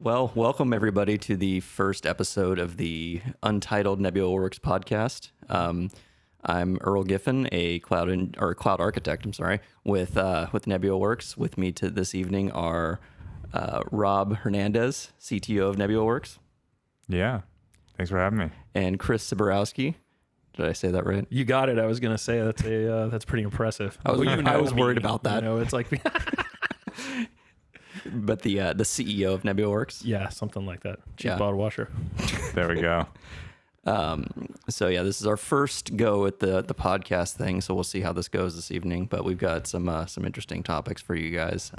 Well, welcome everybody to the first episode of the Untitled Nebula Works podcast. I'm Earl Giffen, a cloud architect. With Nebula Works. With me this evening are Rob Hernandez, CTO of Nebula Works. Yeah, thanks for having me. And Chris Ciborowski. Did I say that right? You got it. I was going to say that's pretty impressive. I was worried about that. It's like, but the CEO of Nebula Works. yeah, something like that. Cheap bottle washer. There we go. So yeah, this is our first go at the podcast thing. So we'll see how this goes this evening. But we've got some interesting topics for you guys.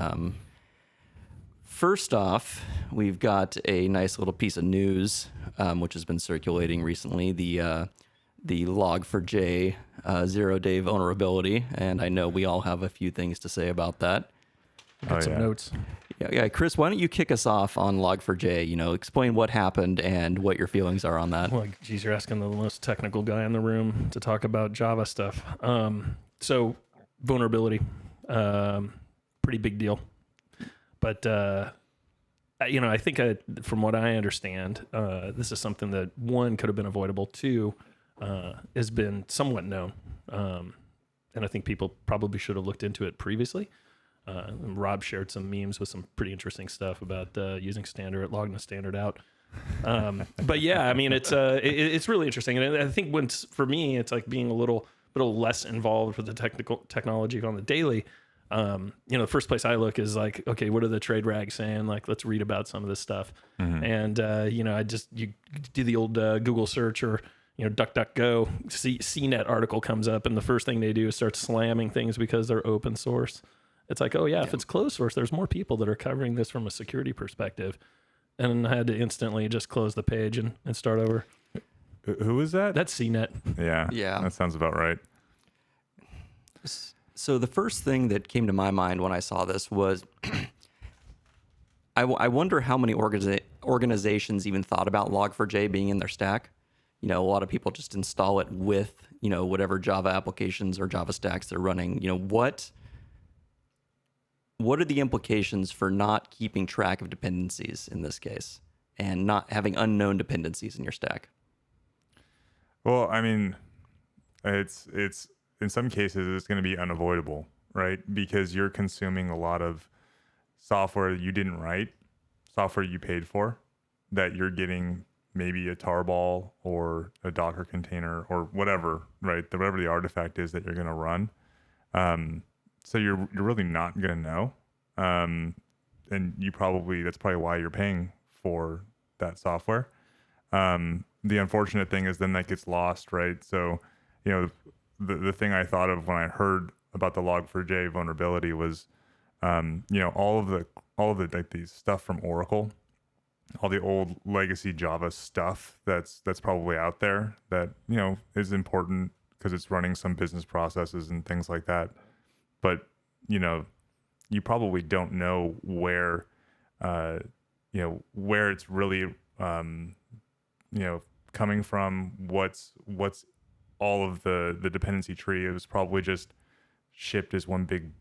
First off, we've got a nice little piece of news, which has been circulating recently. The log4j 0-day vulnerability, and I know we all have a few things to say about that. Got some notes. Yeah, Chris, why don't you kick us off on log4j? Explain what happened and what your feelings are on that. Well, geez, you're asking the most technical guy in the room to talk about Java stuff. So vulnerability, pretty big deal. But I think from what I understand, this is something that one could have been avoidable. Two, has been somewhat known, and I think people probably should have looked into it previously. Rob shared some memes with some pretty interesting stuff about using logging a standard out. But yeah, I mean, it's really interesting. And I think for me, it's like being a little less involved with the technology on the daily. The first place I look is like, okay, what are the trade rags saying? Like, let's read about some of this stuff. Mm-hmm. And, you do the old Google search or, DuckDuckGo, CNET article comes up, and the first thing they do is start slamming things because they're open source. It's like, if it's closed source, there's more people that are covering this from a security perspective. And I had to instantly just close the page and start over. Who is that? That's CNET. Yeah. That sounds about right. So the first thing that came to my mind when I saw this was, I wonder how many organizations even thought about log4j being in their stack. A lot of people just install it with, whatever Java applications or Java stacks they're running. What are the implications for not keeping track of dependencies in this case and not having unknown dependencies in your stack? Well, I mean, it's in some cases it's going to be unavoidable, right? Because you're consuming a lot of software you didn't write, software you paid for, that you're getting maybe a tarball or a Docker container or whatever, right? Whatever the artifact is that you're going to run. So you're really not going to know. And that's probably why you're paying for that software. The unfortunate thing is then that gets lost, right? So, the thing I thought of when I heard about the log4j vulnerability was, all of the like these stuff from Oracle, all the old legacy Java stuff that's probably out there that, is important because it's running some business processes and things like that. But, you probably don't know where it's really, coming from, what's all of the dependency tree. It was probably just shipped as one big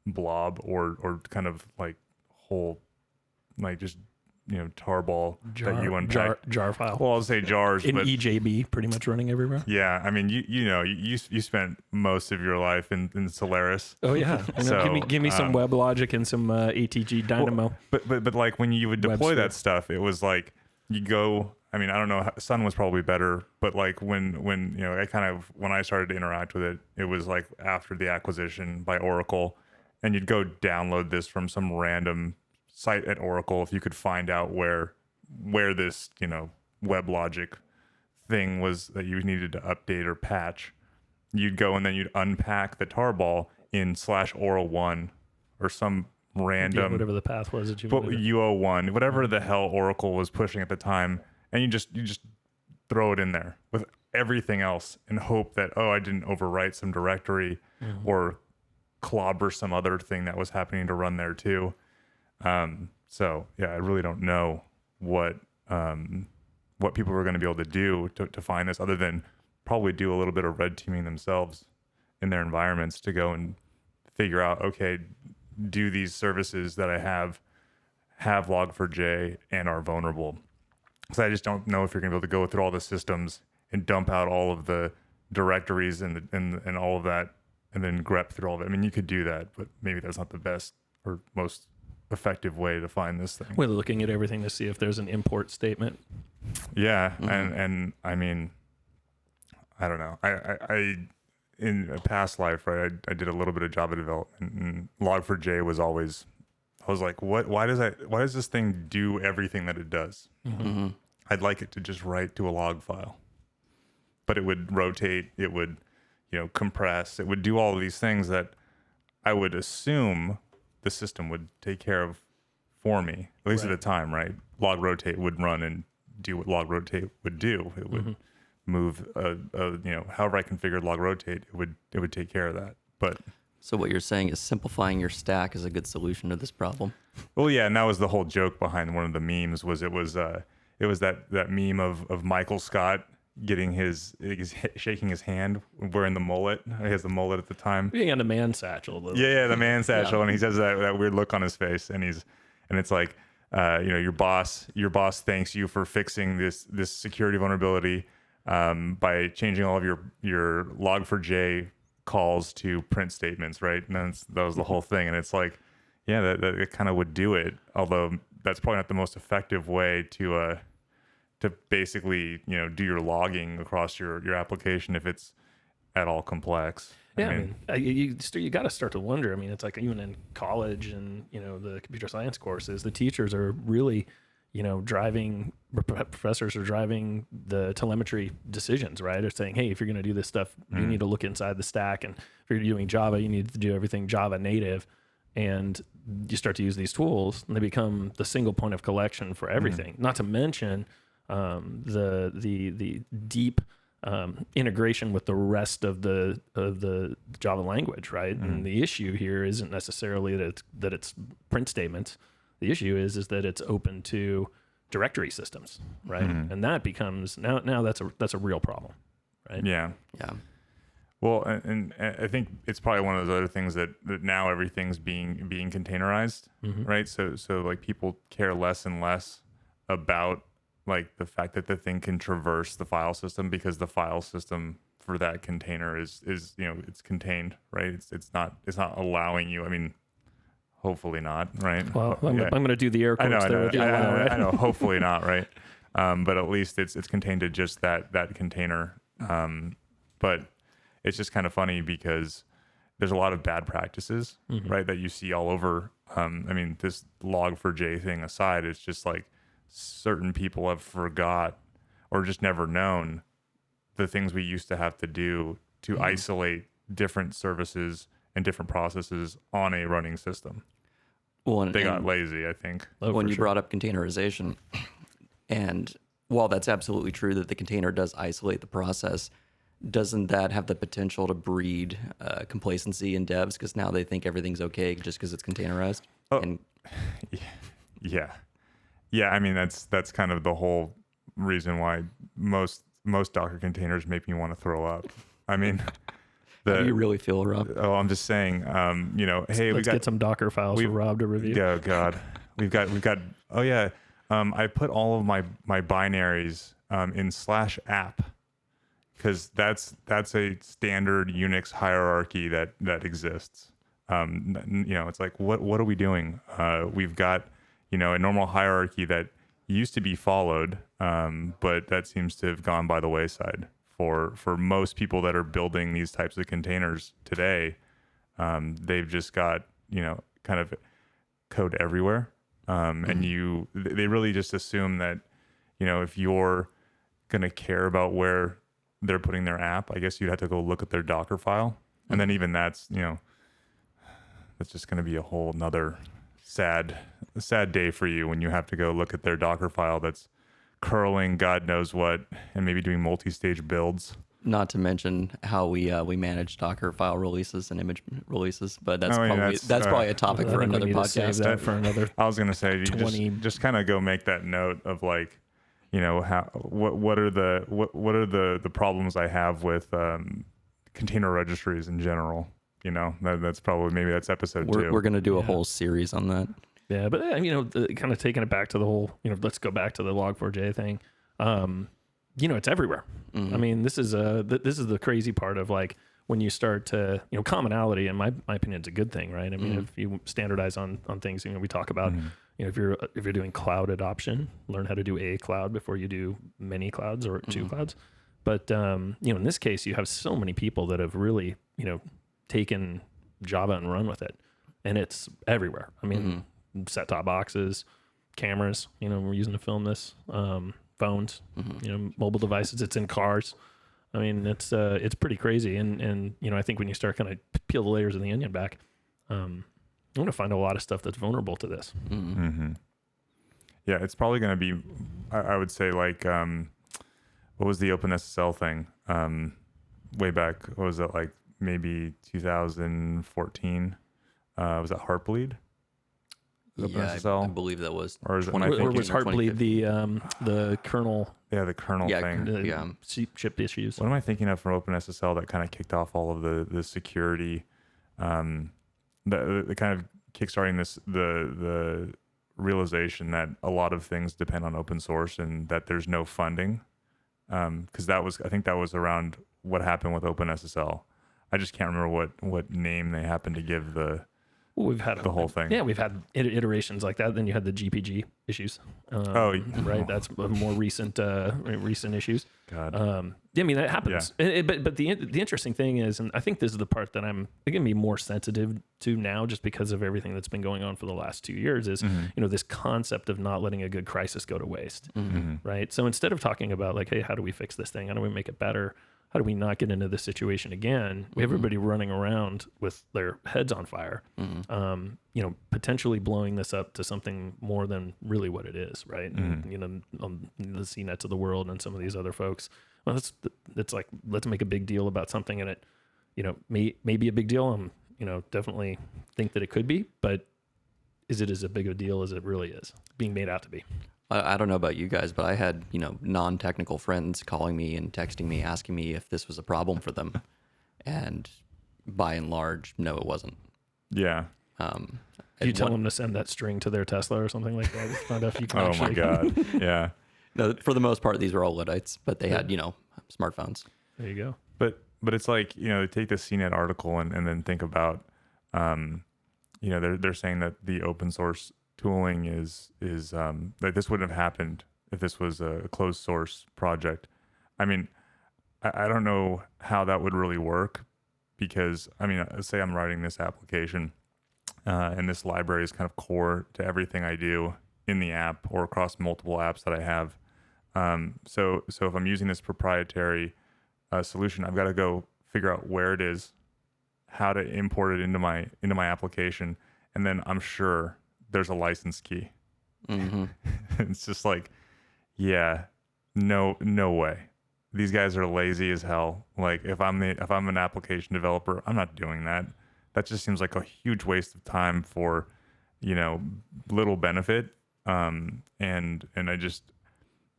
blob or kind of like whole, like just, tarball that you unpack. Jar file. Well, I'll say jars. In but EJB, pretty much running everywhere. Yeah, I mean, you spent most of your life in Solaris. Oh yeah, so, give me some WebLogic and some ATG Dynamo. Well, but like when you would deploy that stuff, it was like you go. I mean, I don't know. Sun was probably better, but like when I started to interact with it, it was like after the acquisition by Oracle, and you'd go download this from some random site at Oracle if you could find out where this WebLogic thing was that you needed to update or patch. You'd go and then you'd unpack the tarball in /Oral1 or some random whatever the path was that you UO1, whatever the hell Oracle was pushing at the time, and you just throw it in there with everything else and hope that I didn't overwrite some directory or clobber some other thing that was happening to run there too. So yeah, I really don't know what people were going to be able to do to find this, other than probably do a little bit of red teaming themselves in their environments to go and figure out, okay, do these services that I have have log4j and are vulnerable. So I just don't know if you're going to be able to go through all the systems and dump out all of the directories and all of that, and then grep through all of it. I mean, you could do that, but maybe that's not the best or most effective way to find this thing. We're looking at everything to see if there's an import statement. Yeah, and I mean, I don't know. I in a past life, right? I did a little bit of Java development, and log4j was always. I was like, what? Why does this thing do everything that it does? Mm-hmm. I'd like it to just write to a log file, but it would rotate. It would, compress. It would do all of these things that I would assume the system would take care of for me, at least at the time, right? Log rotate would run and do what log rotate would do. It would move, however I configured log rotate, it would take care of that. But So what you're saying is simplifying your stack is a good solution to this problem. well, yeah, and that was the whole joke behind one of the memes. It was that meme of Michael Scott getting shaking his hand, wearing the mullet. He has the mullet at the time. Being on the man satchel. Yeah, the man satchel, and he has that weird look on his face, and it's like, your boss thanks you for fixing this security vulnerability by changing all of your log4j calls to print statements, right? And that was the whole thing, and it's like, yeah, that it kind of would do it, although that's probably not the most effective way to basically do your logging across your application if it's at all complex. Yeah, I mean, you got to start to wonder. I mean, it's like even in college and the computer science courses, the teachers are really professors are driving the telemetry decisions, right? They're saying, hey, if you're going to do this stuff, you need to look inside the stack, and if you're doing Java, you need to do everything Java native. And you start to use these tools, and they become the single point of collection for everything. Not to mention the deep integration with the rest of the Java language, right? And the issue here isn't necessarily that it's print statements. The issue is that it's open to directory systems, right? And that becomes now that's a real problem, right? Yeah. Well, and I think it's probably one of those other things that now everything's being containerized, right? So like people care less and less about like the fact that the thing can traverse the file system, because the file system for that container is it's contained, right? It's not allowing you. I mean, hopefully not, right? Well, I'm going to do the air quotes there. I know. Hopefully not, right? But at least it's contained to just that container. But it's just kind of funny because there's a lot of bad practices, right, that you see all over. I mean, this log4j thing aside, it's just like certain people have forgot or just never known the things we used to have to do to isolate different services and different processes on a running system. Well, they got lazy, I think. When you brought up containerization, and while that's absolutely true that the container does isolate the process, doesn't that have the potential to breed complacency in devs, because now they think everything's okay just because it's containerized? Yeah. I mean, that's kind of the whole reason why most Docker containers make me want to throw up. I mean, how do you really feel, Rob? Oh, I'm just saying, hey, let's get some Docker files for Rob to review. Oh God, we've got. Oh yeah, I put all of my binaries in /app, because that's a standard Unix hierarchy that exists. It's like, what are we doing? We've got a normal hierarchy that used to be followed, but that seems to have gone by the wayside for most people that are building these types of containers today. They've just got kind of code everywhere, and they really just assume that if you're gonna care about where they're putting their app, I guess you'd have to go look at their Docker file, and then even that's just gonna be a whole nother sad day for you when you have to go look at their Docker file that's curling God knows what and maybe doing multi-stage builds. Not to mention how we manage Docker file releases and image releases, but that's probably a topic for another podcast. That for another. I was gonna say, you just kind of go make that note of like, what are the problems I have with container registries in general. That's probably, maybe that's episode 2. We're going to do a whole series on that. Yeah, but kind of taking it back to the whole, let's go back to the log4j thing. It's everywhere. I mean, this is the crazy part of like when you start to, commonality, in my opinion, is a good thing, right? I mean, if you standardize on things, we talk about, if you're doing cloud adoption, learn how to do a cloud before you do many clouds or two clouds. But in this case, you have so many people that have really, taken Java and run with it, and it's everywhere. I mean, set-top boxes, cameras, we're using to film this, phones, mobile devices. It's in cars. I mean, it's pretty crazy. And I think when you start kind of peel the layers of the onion back, I'm going to find a lot of stuff that's vulnerable to this. Yeah, it's probably going to be, I would say, like, what was the OpenSSL thing way back? What was it, like maybe 2014? Was that Heartbleed? Yeah, I believe that was. Or is it? Or was Heartbleed the kernel? Yeah, the kernel thing. Chip issues. What am I thinking of from OpenSSL that kind of kicked off all of the security? The kind of kickstarting the realization that a lot of things depend on open source and that there's no funding. Because I think that was around what happened with OpenSSL. I just can't remember what name they happened to give we've had the whole thing. Yeah, we've had iterations like that. Then you had the GPG issues. Right. That's more recent issues. God. I mean, that happens. Yeah. But the interesting thing is, and I think this is the part that I'm going to be more sensitive to now, just because of everything that's been going on for the last 2 years, is this concept of not letting a good crisis go to waste. Right. So instead of talking about like, hey, how do we fix this thing? How do we make it better? How do we not get into this situation again? We have everybody running around with their heads on fire, potentially blowing this up to something more than really what it is, right? And, on the CNETs of the world and some of these other folks, well, it's like, let's make a big deal about something, and it, may be a big deal. Definitely think that it could be, but is it as a big a deal as it really is being made out to be? I don't know about you guys, but I had, non-technical friends calling me and texting me, asking me if this was a problem for them. And by and large, no, it wasn't. Yeah. You tell them to send that string to their Tesla or something like that. Find out if you can my God. Yeah. No, for the most part, these were all Luddites, but they had, smartphones. There you go. But it's like, take the CNET article and then think about, they're saying that the open source tooling is that this wouldn't have happened if this was a closed source project. I mean, I don't know how that would really work, because say I'm writing this application and this library is kind of core to everything I do in the app or across multiple apps that I have. So if I'm using this proprietary solution, I've got to go figure out where it is, how to import it into my application, and then I'm sure there's a license key. It's just like, yeah, no way. These guys are lazy as hell. Like if I'm an application developer, I'm not doing that. That just seems like a huge waste of time for, little benefit. And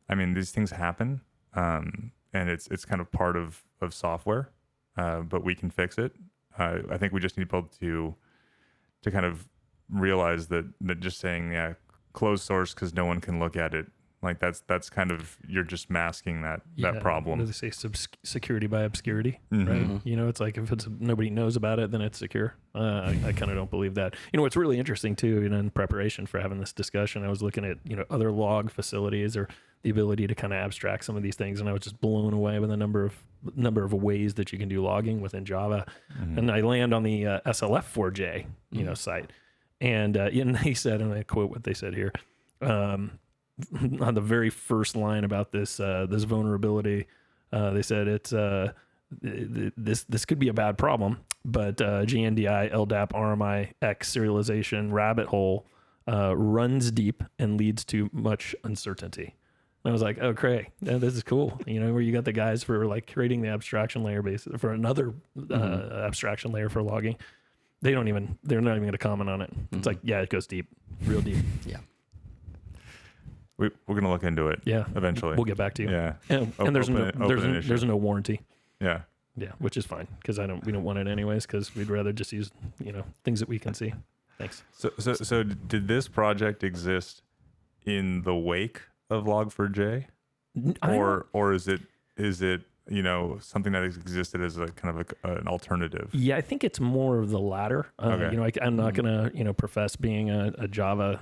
these things happen. And it's kind of part of software, but we can fix it. I think we just need people to kind of realize that just saying closed source because no one can look at it, like that's kind of, you're just masking that problem. They say security by obscurity, right? It's like if nobody knows about it, then it's secure. I kind of don't believe that. What's really interesting too, in preparation for having this discussion, I was looking at other log facilities or the ability to kind of abstract some of these things, and I was just blown away with the number of ways that you can do logging within Java. And I land on the log4j site. And they said, and I quote what they said here, on the very first line about this vulnerability, they said it's this could be a bad problem, but GNDI, LDAP, RMI, X serialization rabbit hole runs deep and leads to much uncertainty. And I was like, okay, this is cool. Where you got the guys for like creating the abstraction layer for another abstraction layer for logging. They're not even going to comment on it. It's like, yeah, it goes deep, real deep. Yeah. We're going to look into it. Yeah. Eventually. We'll get back to you. Yeah. And there's no warranty. Yeah. Yeah. Which is fine, because we don't want it anyways, because we'd rather just use, things that we can see. Thanks. So did this project exist in the wake of log4j, or is it something that has existed as a kind of an alternative? Yeah, I think it's more of the latter. Okay. I'm not gonna profess being a Java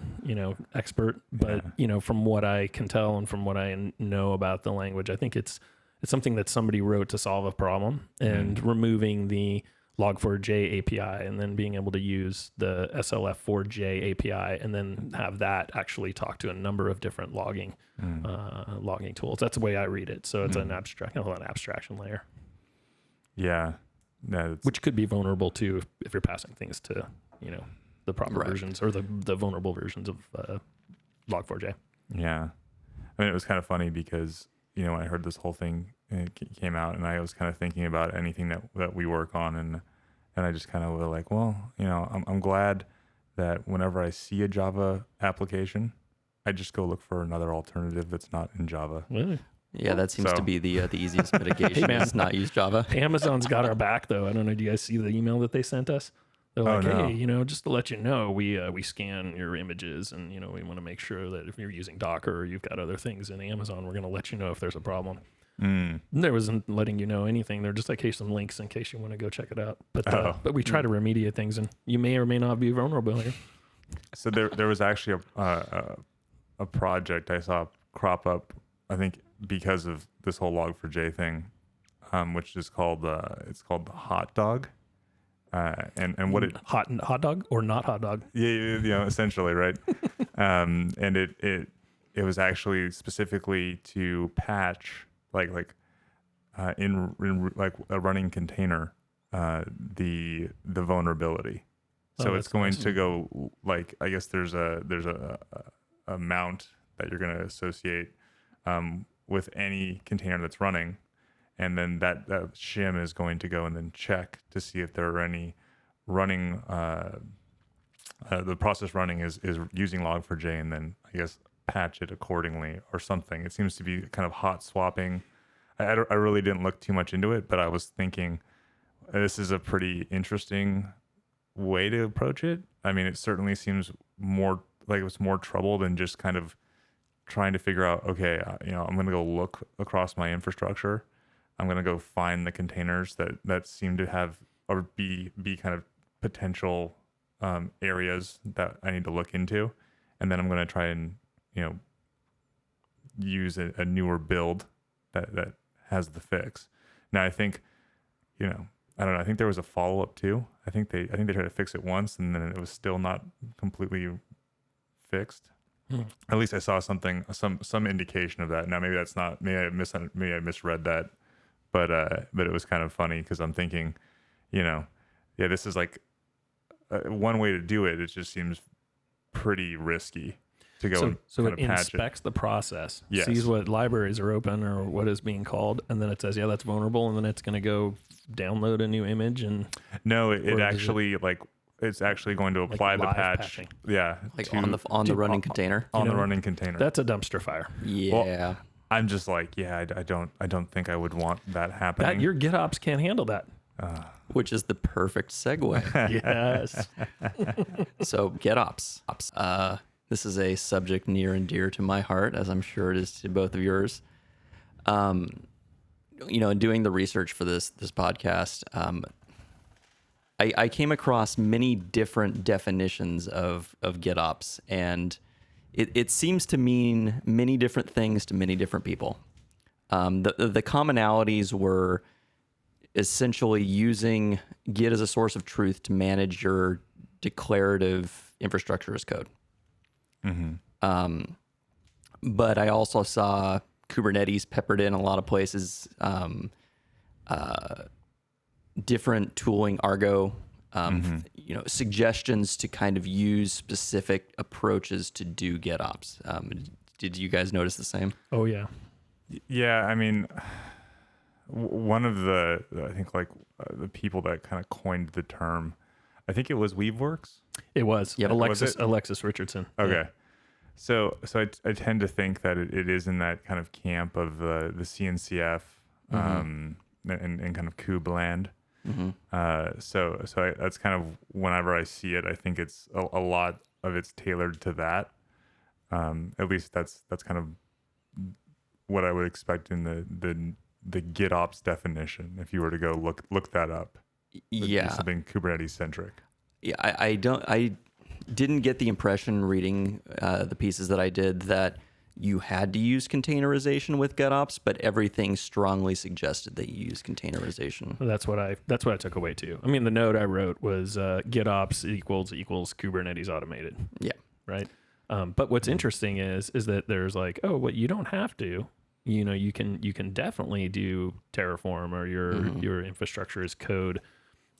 expert, but from what I can tell and from what I know about the language, I think it's something that somebody wrote to solve a problem, and removing the log4j API and then being able to use the SLF4j API and then have that actually talk to a number of different logging tools. That's the way I read it. So it's an abstraction layer. Yeah. Which could be vulnerable too if you're passing things to, the proper versions or the vulnerable versions of log4j. Yeah. I mean, it was kind of funny because, when I heard this whole thing came out, and I was kind of thinking about anything that we work on, and I just kind of was like, well, I'm glad that whenever I see a Java application, I just go look for another alternative that's not in Java. Really? Yeah, that seems to be the easiest mitigation is not use Java. Amazon's got our back though. I don't know. Do you guys see the email that they sent us? They're like, hey, just to let you know, we scan your images, and we want to make sure that if you're using Docker or you've got other things in Amazon, we're going to let you know if there's a problem. There wasn't letting you know anything. They're just like, hey, some links in case you want to go check it out. But we try to remediate things, and you may or may not be vulnerable here. So there was actually a project I saw crop up, I think because of this whole log4j thing, which is called it's called the Hot Dog. And what it hot dog or not hot dog? Yeah, essentially, right. And it was actually specifically to patch in like a running container the vulnerability. So it's going to go I guess there's a mount that you're going to associate with any container that's running. And then that shim is going to go and then check to see if there are any running, the process running is using log4j, and then I guess patch it accordingly or something. It seems to be kind of hot swapping. I really didn't look too much into it, but I was thinking this is a pretty interesting way to approach it. I mean, it certainly seems more like it was more trouble than just kind of trying to figure out, okay, I'm going to go look across my infrastructure. I'm going to go find the containers that seem to have or be kind of potential areas that I need to look into. And then I'm going to try and, use a newer build that has the fix. Now, I think, I don't know. I think there was a follow-up too. I think they tried to fix it once, and then it was still not completely fixed. At least I saw some indication of that. Now, maybe that's not, maybe I misread that. But it was kind of funny because I'm thinking, this is like one way to do it. It just seems pretty risky to go. So it inspects the process, sees what libraries are open or what is being called, and then it says, yeah, that's vulnerable, and then it's going to go download a new image. And no, it actually it's actually going to apply the patch. Patching. Yeah, on the running container. On the running container. That's a dumpster fire. Yeah. Well, I'm just like, I don't think I would want that happening. Your GitOps can't handle that. Which is the perfect segue. Yes. So GitOps. This is a subject near and dear to my heart, as I'm sure it is to both of yours. In doing the research for this podcast, I came across many different definitions of GitOps, and it seems to mean many different things to many different people. The commonalities were essentially using Git as a source of truth to manage your declarative infrastructure as code. But I also saw Kubernetes peppered in a lot of places, different tooling, Argo, suggestions to kind of use specific approaches to do GitOps. Did you guys notice the same? Oh, yeah. Yeah, I mean, one of the the people that kind of coined the term, I think it was Weaveworks. It was. Yep. Alexis Richardson. Okay. Yeah. So I tend to think that it is in that kind of camp of the CNCF and kind of kube land. That's kind of whenever I see it, I think it's a lot of it's tailored to that. At least that's kind of what I would expect in the GitOps definition. If you were to go look that up, Yeah. something Kubernetes centric. Yeah, I didn't get the impression reading the pieces that I did that you had to use containerization with GitOps, but everything strongly suggested that you use containerization. That's what I took away too. I mean, the note I wrote was GitOps equals Kubernetes automated. Yeah. Right. But what's interesting is that there's like, oh, well, you don't have to. You can definitely do Terraform or your infrastructure as code,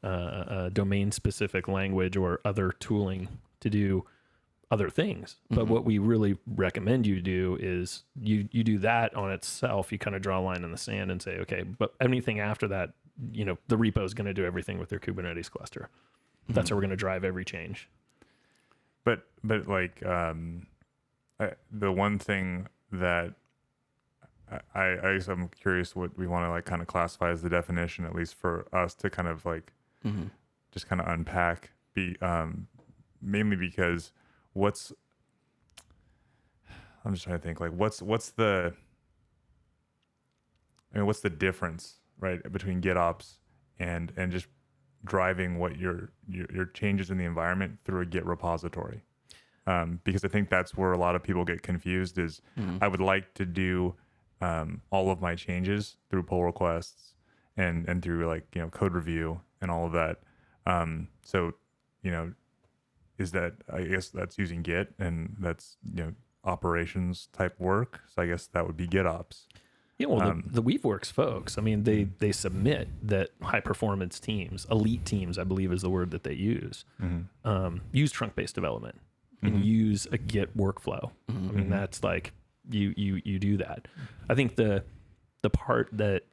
domain specific language or other tooling to do other things. But what we really recommend you do is you do that on itself. You kind of draw a line in the sand and say, okay, but anything after that, the repo is going to do everything with their Kubernetes cluster. That's how we're going to drive every change. But like the one thing that I'm curious what we want to like kind of classify as the definition, at least for us to kind of like just kind of unpack, mainly because I'm just trying to think like what's the difference, right, between GitOps and just driving what your changes in the environment through a Git repository, because I think that's where a lot of people get confused. Is I would like to do all of my changes through pull requests and through like code review and all of that. Is that, I guess that's using Git and that's operations type work. So I guess that would be GitOps. Yeah, well, the Weaveworks folks, I mean, they submit that high performance teams, elite teams, I believe is the word that they use, use trunk-based development and use a Git workflow. I mean, that's like, you do that. I think the part that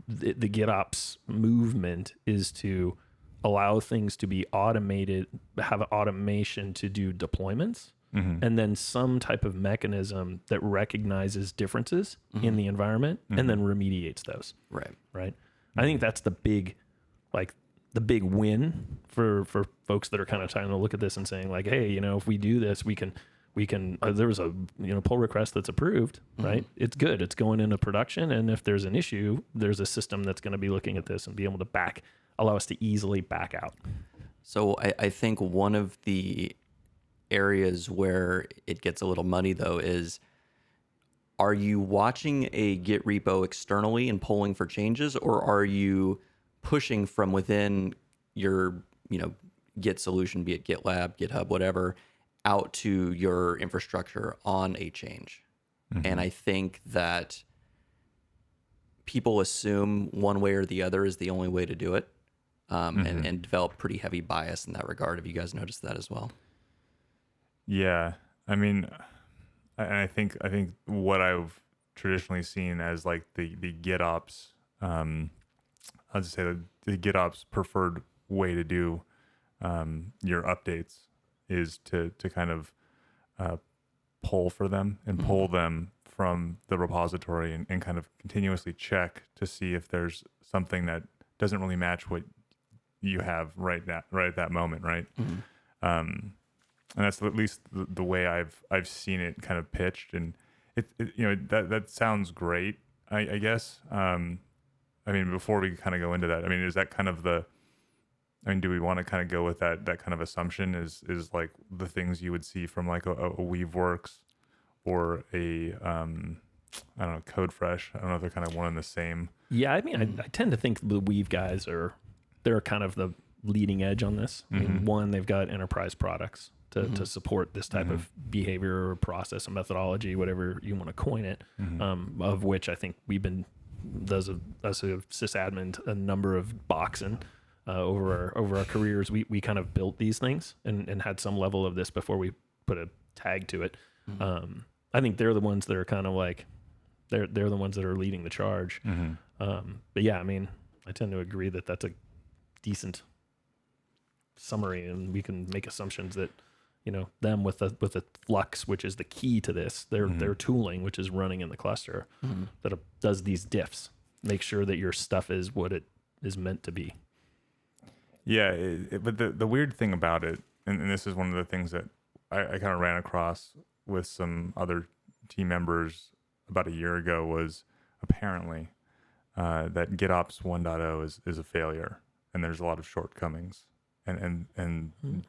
the GitOps movement is to allow things to be automated, have automation to do deployments, and then some type of mechanism that recognizes differences in the environment and then remediates those. Right. I think that's the big win for folks that are kind of trying to look at this and saying like, hey, if we do this, we can. There was a pull request that's approved, right? It's good. It's going into production, and if there's an issue, there's a system that's going to be looking at this and be able to allow us to easily back out. So I think one of the areas where it gets a little muddy though is, are you watching a Git repo externally and polling for changes, or are you pushing from within your Git solution, be it GitLab, GitHub, whatever, out to your infrastructure on a change? And I think that people assume one way or the other is the only way to do it, and develop pretty heavy bias in that regard. Have you guys noticed that as well? Yeah, I mean, I think what I've traditionally seen as like the GitOps, I'll just say the GitOps preferred way to do your updates is to kind of pull for them and pull them from the repository and kind of continuously check to see if there's something that doesn't really match what you have right at that moment, right? And that's at least the way I've seen it kind of pitched, and it that sounds great, I guess. I mean, before we kind of go into that, I mean, is that kind of do we want to kind of go with that kind of assumption is like the things you would see from like a Weaveworks or a I don't know, CodeFresh? I don't know if they're kind of one and the same. Yeah, I mean, I tend to think the Weave guys they're kind of the leading edge on this. I mean, one, they've got enterprise products to support this type of behavior or process and methodology, whatever you want to coin it, of which I think we've been, those of us who have sysadmin a number of boxing over our careers, we kind of built these things and had some level of this before we put a tag to it. I think they're the ones that are kind of like, they're the ones that are leading the charge. But yeah, I mean, I tend to agree that that's a decent summary, and we can make assumptions that them with a Flux, which is the key to this, their tooling, which is running in the cluster, that does these diffs, make sure that your stuff is what it is meant to be. Yeah, but the weird thing about it, and this is one of the things that I kind of ran across with some other team members about a year ago, was apparently that GitOps 1.0 is a failure, and there's a lot of shortcomings and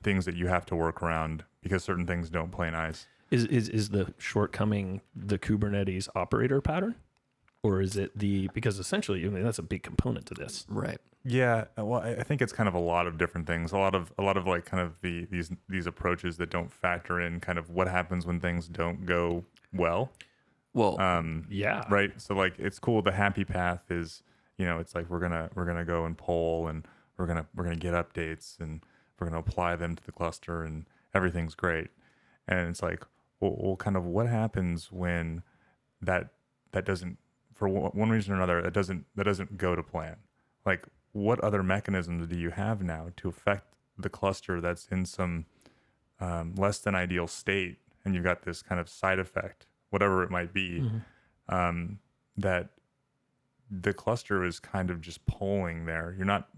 things that you have to work around because certain things don't play nice. Is the shortcoming the Kubernetes operator pattern, or is it because essentially, I mean, that's a big component to this, Right. Yeah, well, I think it's kind of a lot of different things. A lot of like kind of these approaches that don't factor in kind of what happens when things don't go well. Well, Yeah. Right. So like it's cool. The happy path is, it's like we're gonna go and poll, and we're gonna get updates, and we're gonna apply them to the cluster, and everything's great. And it's like, well kind of what happens when that doesn't, for one reason or another, that doesn't go to plan. Like, what other mechanisms do you have now to affect the cluster that's in some less than ideal state, and you've got this kind of side effect, whatever it might be, that the cluster is kind of just polling there. You're not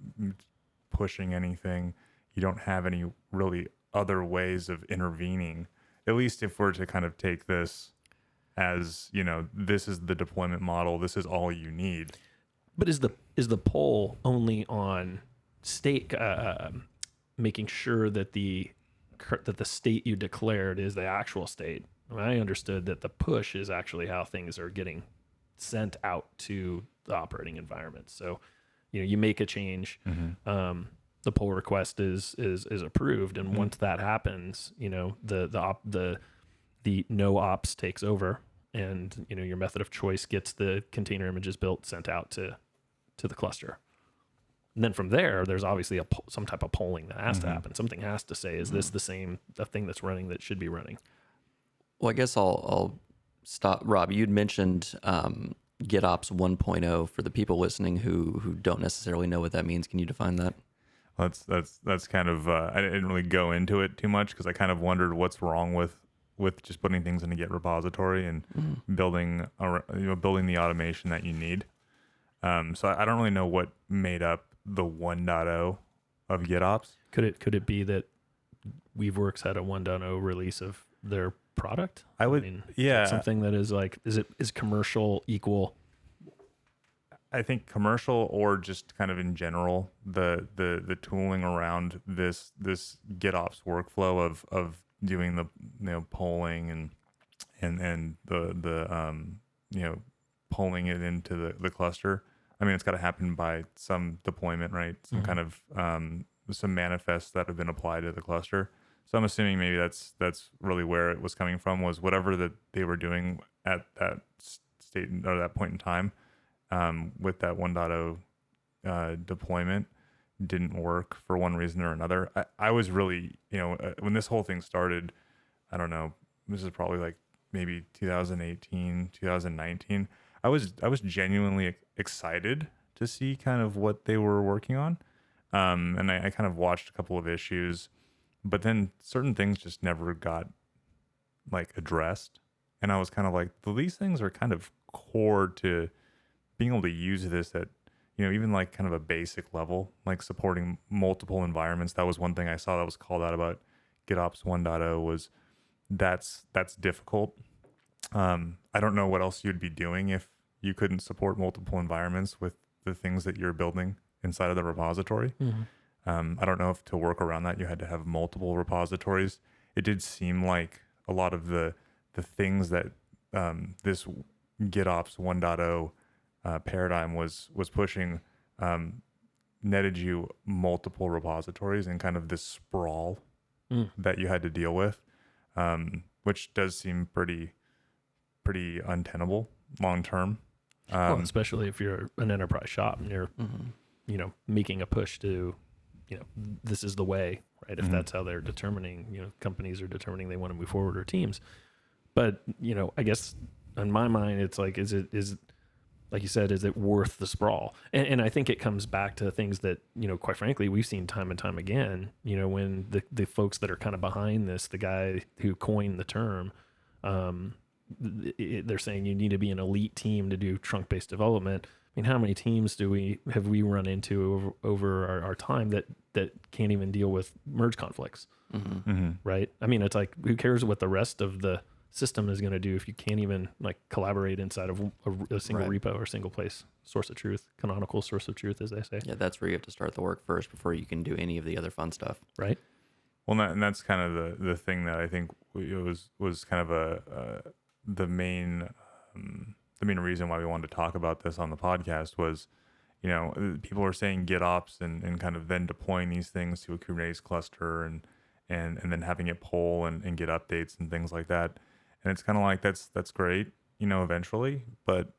pushing anything. You don't have any really other ways of intervening, at least if we're to kind of take this as, this is the deployment model, this is all you need. But is the poll only on state, making sure that the state you declared is the actual state? I mean, I understood that the push is actually how things are getting sent out to the operating environment. So, you make a change, the pull request is approved, and once that happens, the no ops takes over, and your method of choice gets the container images built, sent out to the cluster. And then from there, there's obviously some type of polling that has to happen. Something has to say, is this the thing that's running that should be running? Well, I guess I'll stop. Rob, you'd mentioned GitOps 1.0 for the people listening who don't necessarily know what that means. Can you define that? Well, that's kind of I didn't really go into it too much because I kind of wondered what's wrong with just putting things in a Git repository and building the automation that you need. So I don't really know what made up the 1.0 of GitOps. Could it be that Weaveworks had a 1.0 release of their product? I mean, yeah, something that is like, is commercial equal? I think commercial, or just kind of in general, the tooling around this GitOps workflow of doing the polling and the polling it into the cluster. I mean, it's got to happen by some deployment, right? Some kind of some manifests that have been applied to the cluster. So I'm assuming maybe that's really where it was coming from, was whatever that they were doing at that state or that point in time with that 1.0 deployment didn't work for one reason or another. I was really, when this whole thing started, I don't know, this is probably like maybe 2018, 2019. I was genuinely excited to see kind of what they were working on. And I kind of watched a couple of issues, but then certain things just never got like addressed. And I was kind of like, well, these things are kind of core to being able to use this at, even like kind of a basic level, like supporting multiple environments. That was one thing I saw that was called out about GitOps 1.0 was that's difficult. I don't know what else you'd be doing if you couldn't support multiple environments with the things that you're building inside of the repository. I don't know if to work around that you had to have multiple repositories. It did seem like a lot of the things that this GitOps 1.0 paradigm was pushing netted you multiple repositories and kind of this sprawl that you had to deal with, which does seem pretty untenable long term. Well, especially if you're an enterprise shop and you're making a push to this is the way, right? If that's how they're determining, companies are determining they want to move forward, or teams. But I guess in my mind, it's like, is like you said, is it worth the sprawl? And I think it comes back to things that, quite frankly, we've seen time and time again, when the folks that are kind of behind this, the guy who coined the term, they're saying you need to be an elite team to do trunk-based development. mean, how many teams have we run into over our time that can't even deal with merge conflicts, right? I mean, it's like, who cares what the rest of the system is going to do if you can't even like collaborate inside of a single repo or single place source of truth, canonical source of truth, as they say. Yeah, that's where you have to start the work first before you can do any of the other fun stuff. Right. Well, and that's kind of the thing that I think was kind of the main reason why we wanted to talk about this on the podcast was, people were saying gitops and kind of then deploying these things to a Kubernetes cluster and then having it pull and get updates and things like that. And it's kind of like, that's great, eventually, but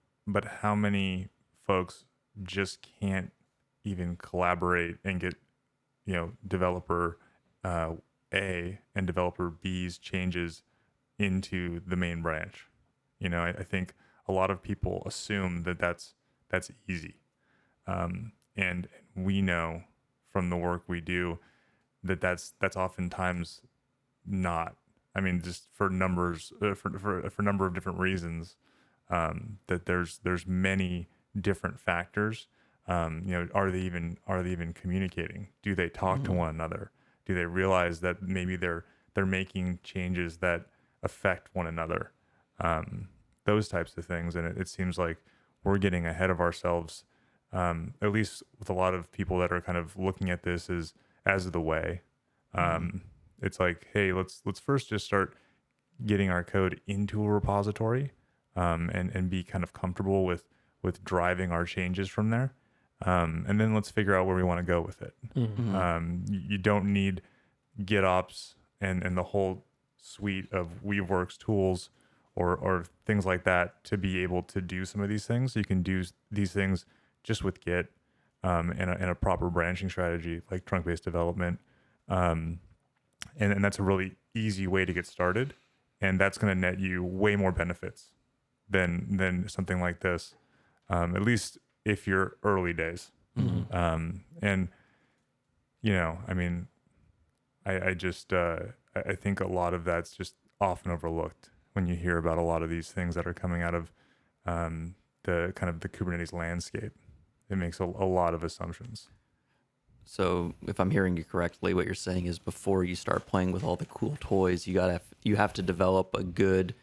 how many folks just can't even collaborate and get, developer A and developer B's changes into the main branch? I think a lot of people assume that that's easy. And we know from the work we do that that's oftentimes not. I mean, just for numbers, for a number of different reasons, that there's many different factors. Are they even communicating? Do they talk to one another? Do they realize that maybe they're making changes that affect one another? Those types of things. And it seems like we're getting ahead of ourselves, at least with a lot of people that are kind of looking at this as the way. It's like, hey, let's first just start getting our code into a repository, and be kind of comfortable with driving our changes from there. And then let's figure out where we want to go with it. You don't need GitOps and the whole suite of Weaveworks tools or things like that to be able to do some of these things. You can do these things just with Git, and a proper branching strategy like trunk-based development. And that's a really easy way to get started. And that's going to net you way more benefits than something like this, at least if you're early days. And, I mean, I just, I think a lot of that's just often overlooked when you hear about a lot of these things that are coming out of the kind of the Kubernetes landscape. It makes a lot of assumptions. So if I'm hearing you correctly, what you're saying is before you start playing with all the cool toys, you have to develop a good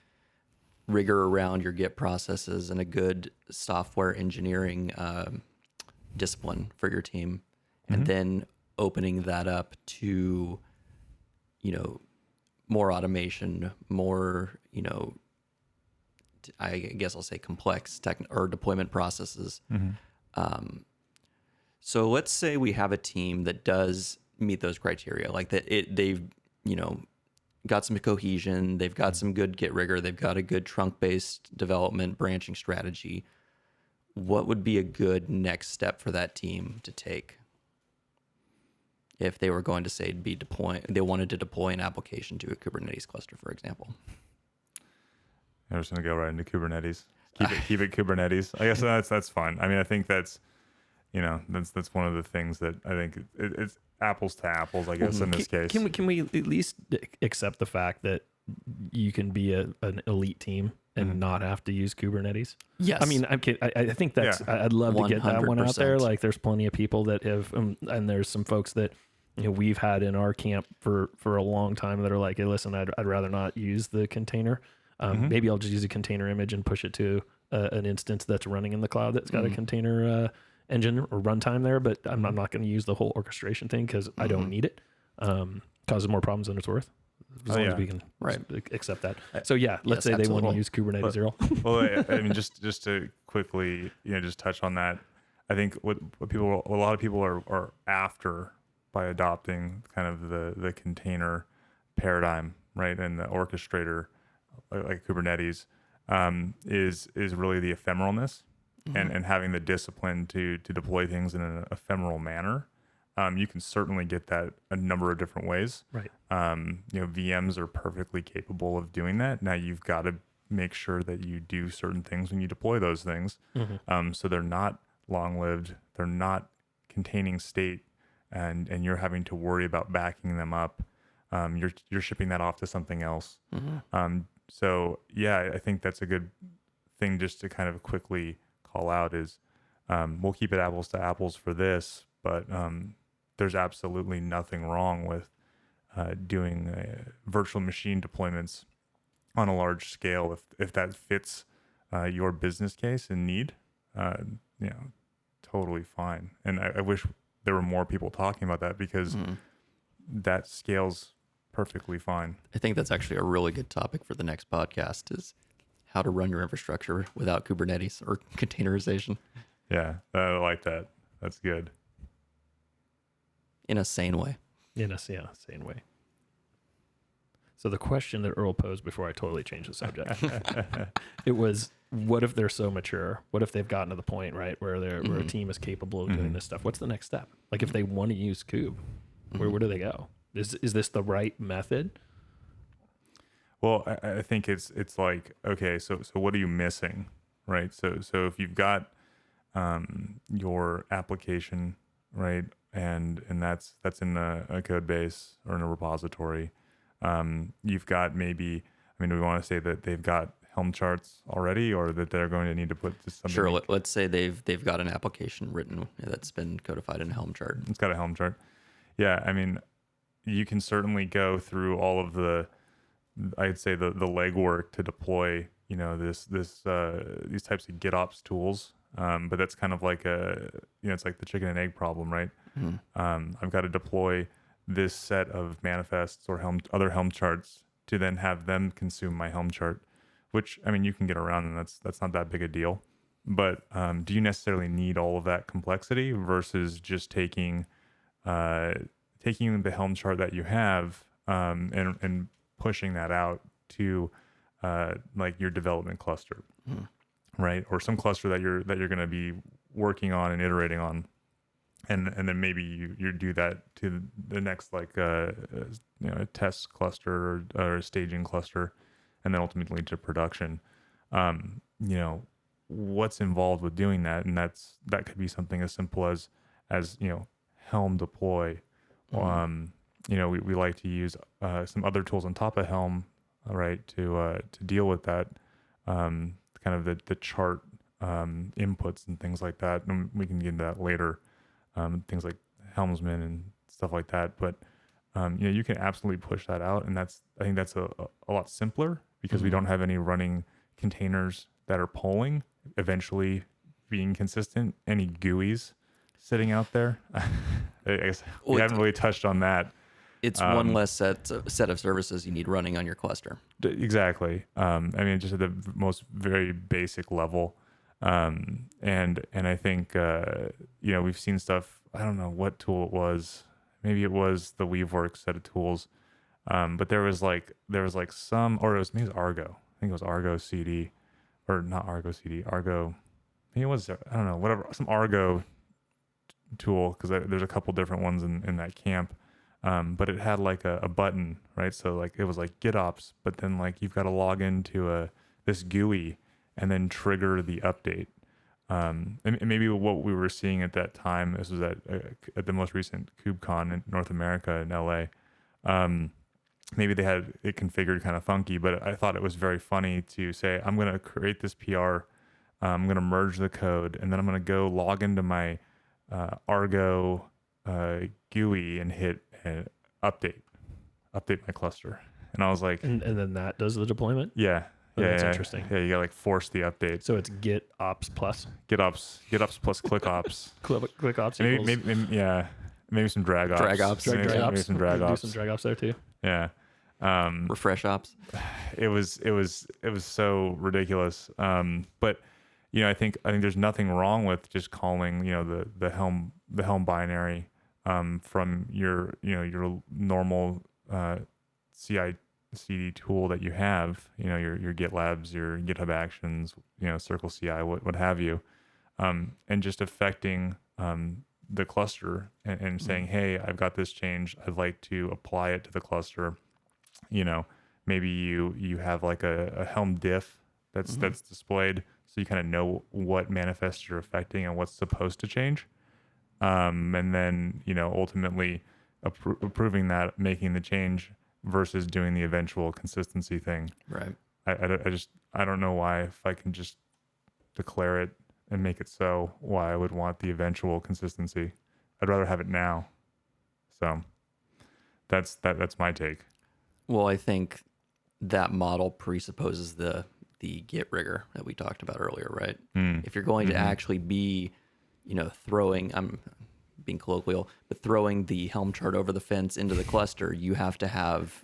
rigor around your Git processes and a good software engineering discipline for your team, and then opening that up to, more automation, more, I guess I'll say complex or deployment processes. So let's say we have a team that does meet those criteria, like that they've, got some cohesion, they've got some good Git rigor, they've got a good trunk-based development branching strategy. What would be a good next step for that team to take if they were going to say they wanted to deploy an application to a Kubernetes cluster, for example? I'm just going to go right into Kubernetes. Keep it Kubernetes. I guess that's fine. I mean, I think that's one of the things that I think it's apples to apples, I guess, in this case. Can we at least accept the fact that you can be an elite team and not have to use Kubernetes? Yes. I mean, I think that's, I'd love to get that one out there. 100%. Like, there's plenty of people that have, and there's some folks that, we've had in our camp for a long time that are like, hey, listen, I'd rather not use the container. Maybe I'll just use a container image and push it to an instance that's running in the cloud that's got a container engine or runtime there, but I'm not going to use the whole orchestration thing because I don't need it. Causes more problems than it's worth. As long as we can accept that. So let's say they want to use Kubernetes, Earl. Well, I mean, just to quickly, just touch on that. I think what a lot of people are after by adopting kind of the container paradigm, right, and the orchestrator like Kubernetes, is really the ephemeralness and having the discipline to deploy things in an ephemeral manner. You can certainly get that a number of different ways. Right. VMs are perfectly capable of doing that. Now you've got to make sure that you do certain things when you deploy those things. So they're not long-lived. They're not containing state, and you're having to worry about backing them up. You're shipping that off to something else. So I think that's a good thing just to kind of quickly call out is We'll keep it apples to apples for this, but there's absolutely nothing wrong with doing virtual machine deployments on a large scale if that fits your business case and need. You know, totally fine. And I wish there were more people talking about that, because that scales perfectly fine. I think that's actually a really good topic for the next podcast, is how to run your infrastructure without Kubernetes or containerization. Yeah, I like that. That's good. In a sane way. In a sane way. So the question that Earl posed before I totally changed the subject, it was, what if they're so mature? What if they've gotten to the point, right, where where a team is capable of doing this stuff? What's the next step? Like, if they want to use Kube, where do they go? Is this the right method? Well, I think it's like, okay, so what are you missing, right? So if you've got your application, right, and that's in a code base or in a repository, you've got maybe, I mean, do we want to say that they've got Helm charts already, or that they're going to need to put something? Sure. Let's say they've got an application written that's been codified in a Helm chart. It's got a Helm chart. Yeah, I mean, you can certainly go through all of the, I'd say the legwork to deploy, you know, these types of gitops tools. But that's kind of like it's like the chicken and egg problem, right? I've got to deploy this set of manifests or other Helm charts to then have them consume my Helm chart, which, I mean, you can get around, and that's not that big a deal. But do you necessarily need all of that complexity versus just taking the Helm chart that you have and pushing that out to like your development cluster, right? Or some cluster that you're going to be working on and iterating on, and then maybe you do that to the next, like a test cluster or a staging cluster, and then ultimately to production. What's involved with doing that, and that could be something as simple as Helm deploy. We like to use some other tools on top of Helm, right, to deal with that, kind of the chart inputs and things like that. And we can get into that later, things like Helmsman and stuff like that. But you can absolutely push that out, and I think that's a lot simpler, because we don't have any running containers that are polling, eventually being consistent, any GUIs sitting out there. I guess we haven't really touched on that. It's one less set of services you need running on your cluster. Exactly. I mean, just at the most very basic level. And I think, we've seen stuff, I don't know what tool it was. Maybe it was the Weaveworks set of tools. But there was some, or maybe it was Argo. I think it was Argo CD, or not Argo CD, Argo. Maybe it was, I don't know, whatever, some Argo tool, because there's a couple different ones in that camp. But it had like a button, right? So like it was like gitops, but then like you've got to log into this GUI and then trigger the update. And maybe what we were seeing at that time, this was at the most recent KubeCon in North America in LA. Maybe they had it configured kind of funky, but I thought it was very funny to say, I'm going to create this PR, I'm going to merge the code, and then I'm going to go log into my Argo GUI and hit update my cluster. And I was like, and then that does the deployment. Yeah. Oh, yeah, that's yeah, interesting. Yeah, you gotta like force the update. So it's gitops plus gitops plus clickops. Clickops maybe, equals maybe some drag ops. Drag ops. Maybe some drag ops. Do some drag ops there too. Yeah. Refresh ops. It was so ridiculous. But I think there's nothing wrong with just calling the Helm binary from your normal CI/CD tool that you have, your GitLabs, your GitHub Actions, Circle CI, what have you, and just affecting the cluster and saying, hey, I've got this change, I'd like to apply it to the cluster. Maybe you have like a Helm diff that's displayed, so you kind of know what manifest you're affecting and what's supposed to change. And then, ultimately approving that, making the change versus doing the eventual consistency thing. Right. I don't know why, if I can just declare it and make it so, why I would want the eventual consistency. I'd rather have it now. So that's my take. Well, I think that model presupposes the Git rigor that we talked about earlier, right? If you're going to actually be, throwing, I'm being colloquial, but throwing the Helm chart over the fence into the cluster, you have to have,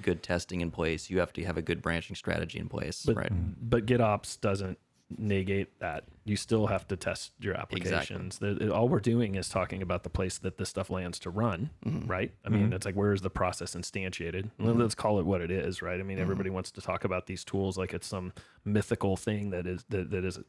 good testing in place. You have to have a good branching strategy in place, right? But GitOps doesn't negate that. You still have to test your applications. All we're doing is talking about the place that this stuff lands to run, right? I mean, it's like, where is the process instantiated? Let's call it what it is, right? I mean, everybody wants to talk about these tools like it's some mythical thing that is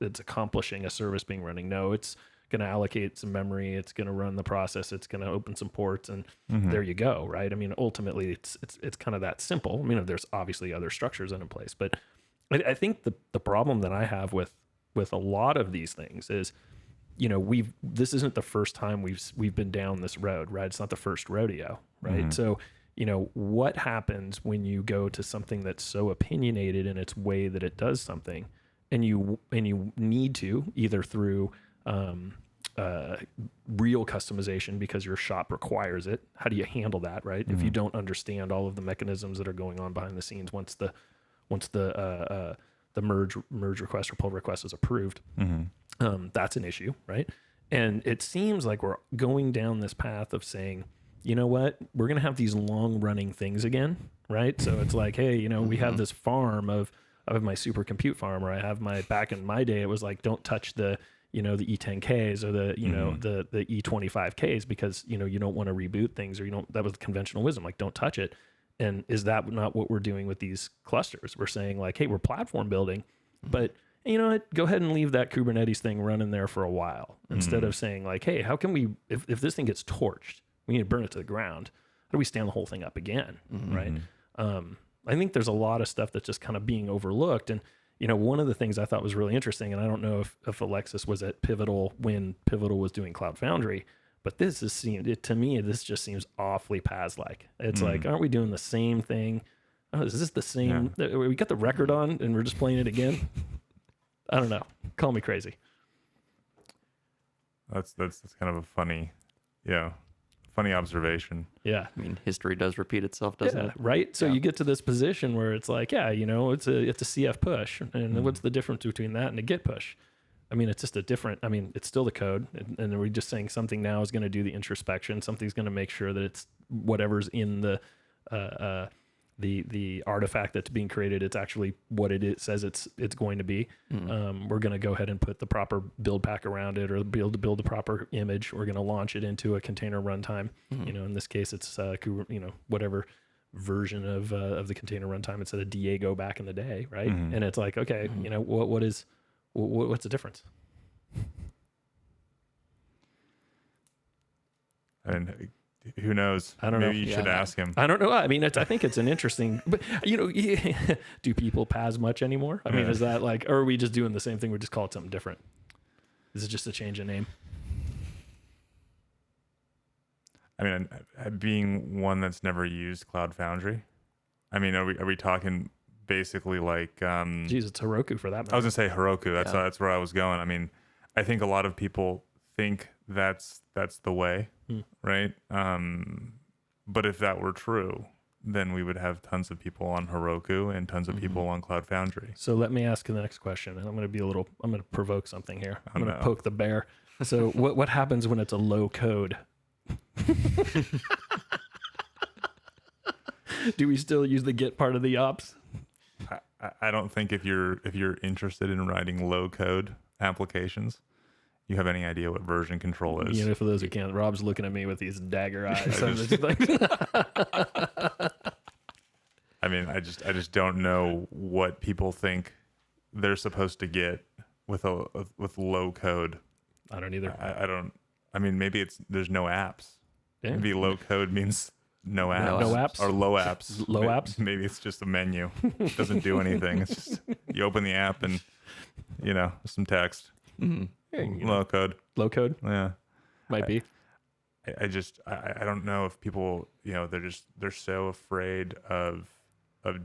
it's accomplishing a service being running. No, it's going to allocate some memory. It's going to run the process. It's going to open some ports, and there you go, right? I mean, ultimately, it's kind of that simple. I mean, there's obviously other structures in place, but I think the problem that I have with a lot of these things is, this isn't the first time we've been down this road, right? It's not the first rodeo, right? So, what happens when you go to something that's so opinionated in its way that it does something, and you need to either through real customization because your shop requires it. How do you handle that, right? If you don't understand all of the mechanisms that are going on behind the scenes once the merge request or pull request is approved, that's an issue, right? And it seems like we're going down this path of saying, you know what, we're going to have these long running things again, right? So it's like, hey, we have this farm of my super compute farm, or I have back in my day, it was like, don't touch the E10Ks or the E25Ks because, you don't want to reboot things, or that was conventional wisdom, like don't touch it. And is that not what we're doing with these clusters? We're saying like, hey, we're platform building, but you know what? Go ahead and leave that Kubernetes thing running there for a while instead of saying like, hey, how can we, if this thing gets torched, we need to burn it to the ground. How do we stand the whole thing up again? Right. I think there's a lot of stuff that's just kind of being overlooked. And, one of the things I thought was really interesting, and I don't know if Alexis was at Pivotal when Pivotal was doing Cloud Foundry, but this to me, this just seems awfully PaaS-like. It's like, aren't we doing the same thing? Oh, is this the same? Yeah. We got the record on and we're just playing it again? I don't know. Call me crazy. That's kind of a funny observation. Yeah. I mean, history does repeat itself, doesn't it? Right. So you get to this position where it's like, it's a CF push. And what's the difference between that and a Git push? I mean, it's just it's still the code. And we're just saying something now is going to do the introspection. Something's going to make sure that it's whatever's in the artifact that's being created, it's actually what it says it's going to be. We're going to go ahead and put the proper build pack around it, or be able to build the proper image. We're going to launch it into a container runtime. In this case, it's whatever version of the container runtime instead of Diego back in the day, right? And it's like, okay, what's the difference? And who knows? I don't know. Maybe you should ask him. I don't know. I mean, I think it's an interesting, but do people PaaS much anymore? I mean, is that like, or are we just doing the same thing? We just call it something different. Is it just a change in name? I mean, being one that's never used Cloud Foundry, I mean, are we talking basically like? Geez, it's Heroku for that matter. I was gonna say Heroku. That's where I was going. I mean, I think a lot of people think that's the way, right? But if that were true, then we would have tons of people on Heroku and tons of people on Cloud Foundry. So let me ask you the next question, and I'm going to provoke something here. I'm going to poke the bear. So what happens when it's a low code? Do we still use the Git part of the ops? I don't think if you're interested in writing low code applications, you have any idea what version control is. For those who can't, Rob's looking at me with these dagger eyes. I mean, I just don't know what people think they're supposed to get with low code. I don't either. I don't. I mean, maybe there's no apps. Yeah. Maybe low code means no apps. No apps? Or low apps. Low apps? Maybe it's just a menu. It doesn't do anything. It's just you open the app and some text. Low code. Low code? Yeah. Might be. I don't know if people, they're so afraid of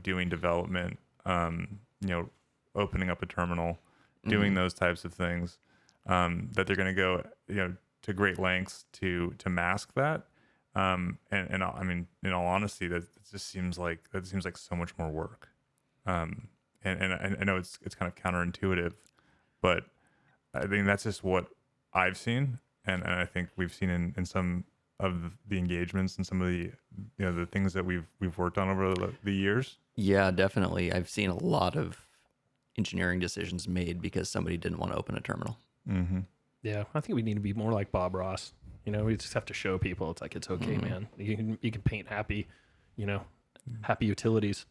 doing development, opening up a terminal, doing those types of things, that they're going to go, to great lengths to mask that. And I mean, in all honesty, that seems like so much more work. And I know it's kind of counterintuitive, but I think that's just what I've seen, and I think we've seen in some of the engagements and some of the the things that we've worked on over the years. Yeah, definitely. I've seen a lot of engineering decisions made because somebody didn't want to open a terminal. Mm-hmm. Yeah, I think we need to be more like Bob Ross. We just have to show people it's like, it's okay, man. You can paint happy, happy utilities.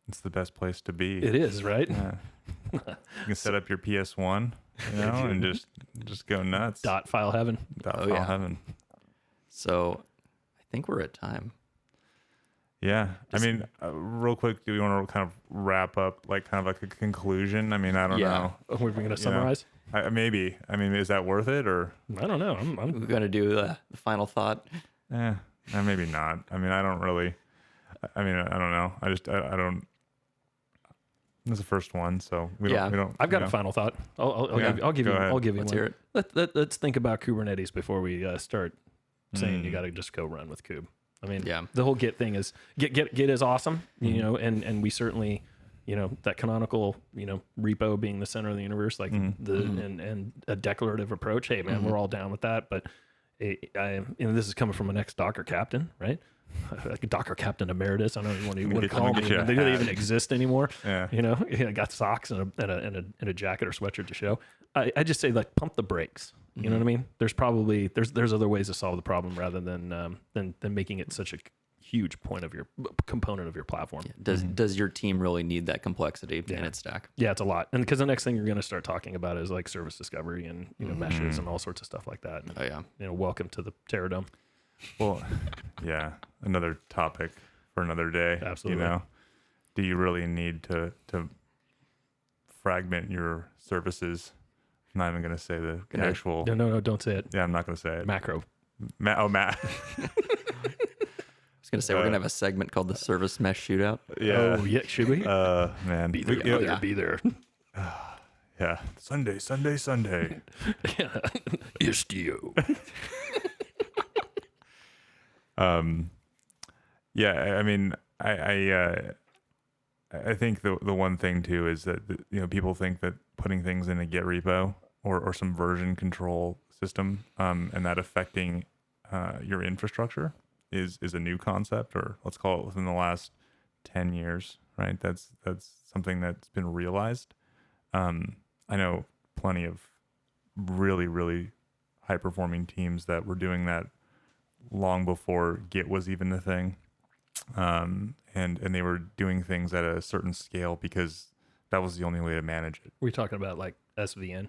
It's the best place to be. It is, right? Yeah. You can set up your PS1, and just go nuts. Dot file heaven. File heaven. So I think we're at time. Yeah. I mean, real quick, do we want to kind of wrap up like kind of like a conclusion? I mean, I don't know. We're going to summarize? Maybe. I mean, is that worth it or? I don't know. We're going to do the final thought. Maybe not. I mean, I don't know. I don't. This is the first one, so we don't. I've got a final thought. I'll give you Let's one. hear it. Let's think about Kubernetes before we start saying you got to just go run with Kube. I mean, the whole Git thing is Git is awesome, and we certainly, that canonical, repo being the center of the universe, like and a declarative approach. Hey, man, we're all down with that. But this is coming from an ex-Docker captain, right? Like Docker captain emeritus. I don't even want to call me. They don't even exist anymore. Yeah. I got socks and a jacket or sweatshirt to show. I just say, like, pump the brakes. You know what I mean? There's probably there's other ways to solve the problem rather than making it such a huge component of your platform. Yeah. Does your team really need that complexity in its stack? Yeah, it's a lot. And because the next thing you're going to start talking about is like service discovery and meshes and all sorts of stuff like that. And, welcome to the Terradome. Well, yeah, another topic for another day. Absolutely. Do you really need to fragment your services? I'm not even going to say the actual. No, don't say it. Yeah, I'm not going to say it. Macro. I was going to say we're going to have a segment called the Service Mesh Shootout. Yeah. Oh, yeah. Should we? Man. Be there. Be there. Yeah. Sunday. Yeah. Istio. Yeah, I mean, I think the one thing too is that people think that putting things in a Git repo or some version control system and that affecting your infrastructure is a new concept, or let's call it within the last 10 years, right? That's something that's been realized. I know plenty of really, really high performing teams that were doing that long before Git was even a thing. And they were doing things at a certain scale because that was the only way to manage it. We're talking about like SVN.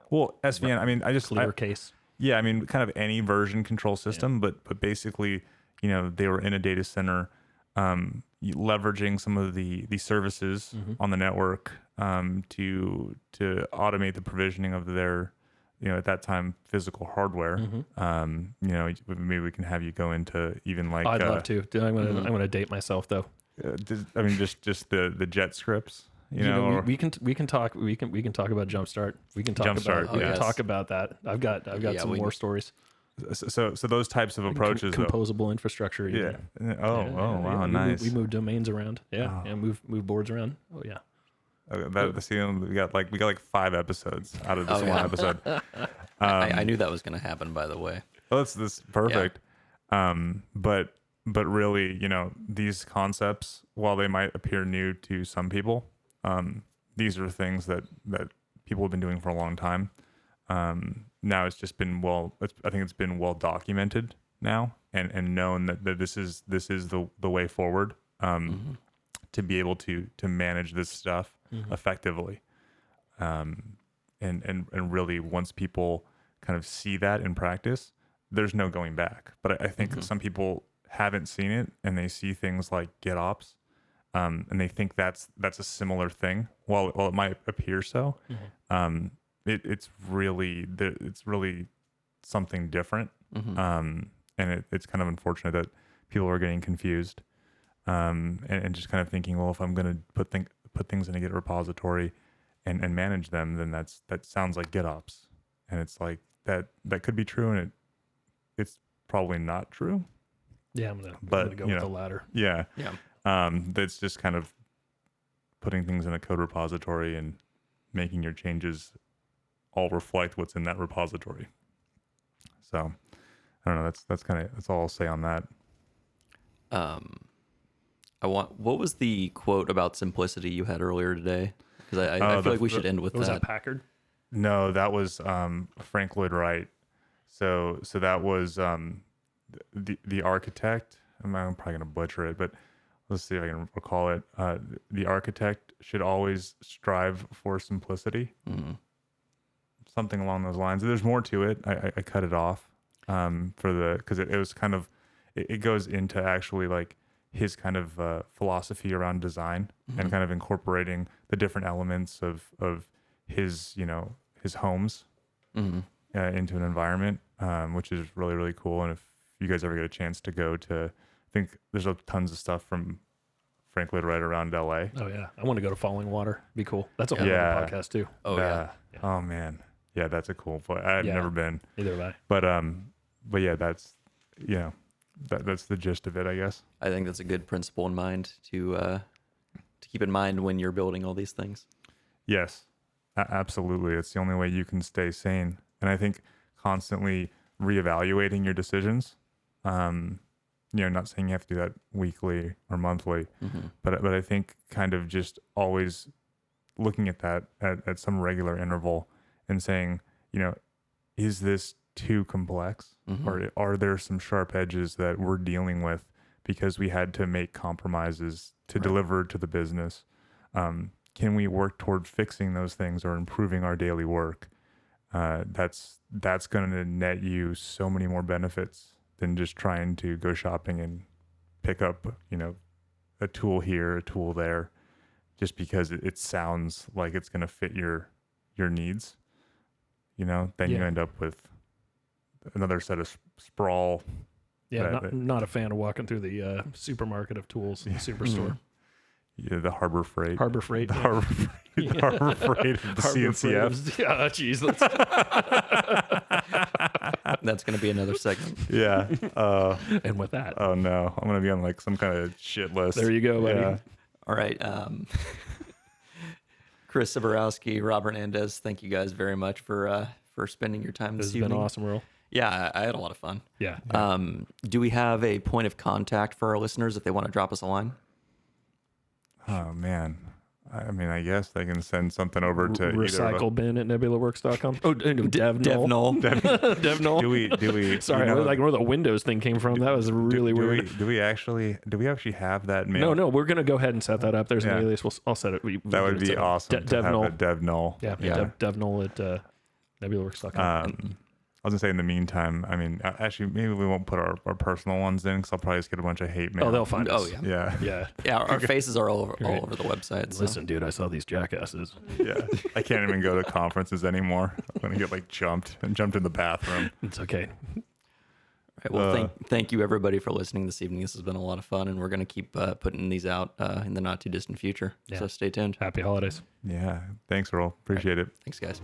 Well, SVN, I mean, clear case. Yeah, I mean, kind of any version control system, but basically, they were in a data center, leveraging some of the services on the network to automate the provisioning of their, at that time, physical hardware. Maybe we can have you go into even like. I'd love to. I'm gonna date myself though. I mean, just the jet scripts. We can talk about Jumpstart. We can talk about that. I've got some more stories. So those types of approaches, composable infrastructure. Yeah. Wow, nice. We move domains around. Yeah, and move boards around. Oh yeah. We got like 5 episodes out of this one episode. I knew that was going to happen, by the way. Well, that's perfect. Yeah. But really, these concepts, while they might appear new to some people, these are things that people have been doing for a long time. Now it's just been I think it's been well documented now and known that this is the way forward to be able to manage this stuff effectively. And really, once people kind of see that in practice, there's no going back. But I think some people haven't seen it, and they see things like gitops, and they think that's a similar thing. While it might appear so, it's really something different. And it's kind of unfortunate that people are getting confused, and just kind of thinking, well, if I'm going to put things in a Git repository and manage them, then that sounds like GitOps. and it's like that could be true, and it's probably not true. Yeah, I'm gonna go you with know, the latter. Yeah. Yeah. That's just kind of putting things in a code repository and making your changes all reflect what's in that repository. So I don't know. That's all I'll say on that. What was the quote about simplicity you had earlier today? Because I feel like we should end with Was that. that Packard? No, that was Frank Lloyd Wright. So that was the architect. I'm probably gonna butcher it, but let's see if I can recall it. The architect should always strive for simplicity. Mm-hmm. Something along those lines. There's more to it. I cut it off because it was kind of it goes into actually like his kind of philosophy around design and kind of incorporating the different elements of his his homes into an environment, which is really, really cool. And if you guys ever get a chance to go to, I think there's tons of stuff from Frank Lloyd Wright around LA. Oh yeah, I want to go to Falling Water. Be cool. That's a whole other podcast too. Oh yeah. Oh man. Yeah, that's a cool place. I've never been. Neither have I. But yeah, that's that's the gist of it, I guess. I think that's a good principle in mind to keep in mind when you're building all these things. Yes, absolutely. It's the only way you can stay sane. And I think constantly reevaluating your decisions. Not saying you have to do that weekly or monthly, but I think kind of just always looking at that at some regular interval and saying, is this too complex, or are there some sharp edges that we're dealing with because we had to make compromises to deliver to the business? Can we work toward fixing those things or improving our daily work? That's going to net you so many more benefits than just trying to go shopping and pick up, a tool here, a tool there, just because it sounds like it's going to fit your needs. Then you end up with another set of sprawl. Yeah, not a fan of walking through the supermarket of tools, the superstore. Yeah, the Harbor Freight. Harbor Freight. The Harbor Freight. The Harbor Freight of the CNCF. Yeah, jeez. That's going to be another segment. Yeah. And with that. Oh, no. I'm going to be on like some kind of shit list. There you go, buddy. Yeah. All right. Chris Ciborowski, Rob Hernandez, thank you guys very much for spending your time this evening. This has been awesome, Earl. Yeah, I had a lot of fun. Yeah. Do we have a point of contact for our listeners if they want to drop us a line? Oh, man. I mean, I guess they can send something over to recyclebin at nebulaworks.com. Oh, DevNull. DevNull. Do we? Sorry, I was like where the Windows thing came from. That was really weird. Do we actually have that mail? No, we're gonna go ahead and set that up. There's an alias. I'll set it. That would be awesome. DevNull. DevNull. Yeah. DevNull at nebulaworks.com. I was gonna say in the meantime, I mean, actually, maybe we won't put our personal ones in because I'll probably just get a bunch of hate mail. Oh, they'll find us. Oh, yeah. Yeah, our faces are all over the website. So. Listen, dude, I saw these jackasses. Yeah. I can't even go to conferences anymore. I'm going to get like jumped in the bathroom. It's okay. All right, well, thank you everybody for listening this evening. This has been a lot of fun, and we're going to keep putting these out in the not too distant future. Yeah. So stay tuned. Happy holidays. Yeah. Thanks, Earl. Appreciate it. Thanks, guys.